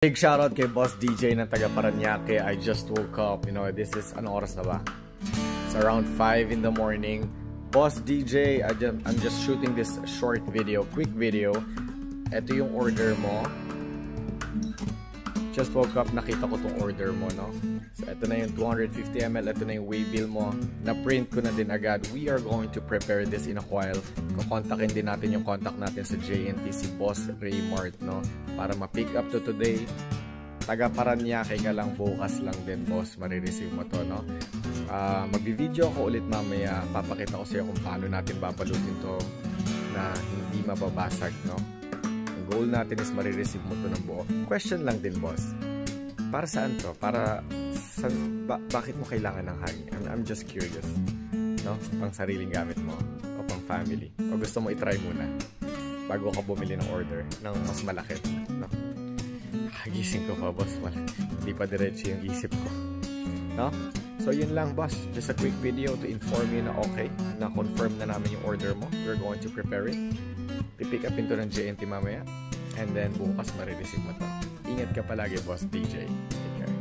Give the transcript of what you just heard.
Big shoutout kay Boss DJ ng taga Paranaque. I just woke up. You know, this is, anong oras na ba? It's around 5 in the morning. Boss DJ, I'm just shooting this short video, quick video. Ito yung order mo. Just woke up, nakita ko tong order mo, no? So, ito na yung 250 ml. Ito na yung waybill mo. Na-print ko na din agad. We are going to prepare this in a while. Kukontakin din natin yung contact natin sa JNT, si Boss Raymart, no? Para ma-pick up to today. Taga Paranaque ka lang, bukas lang din, boss. Marireceive mo to, no? Magbi-video ako ulit mamaya. Papakita ko sa'yo kung paano natin babalutin to na hindi mababasag, no? Goal natin is marireceive mo to ng buo. Question lang din, boss. Para saan to? Para bakit mo kailangan ng hangin? I'm just curious. No? Pang sariling gamit mo o pang family? O gusto mo i-try muna bago ka bumili ng order ng mas malaki? No? Gising ko pa, boss. Hindi pa diretso yung isip ko. No? So yun lang, boss. Just a quick video to inform you na okay, na confirm na namin yung order mo. We're going to prepare it. Pipick up into ng JNT mamaya. And then bukas marireceive mo to. Ingat ka palagi, Boss DJ. Take care.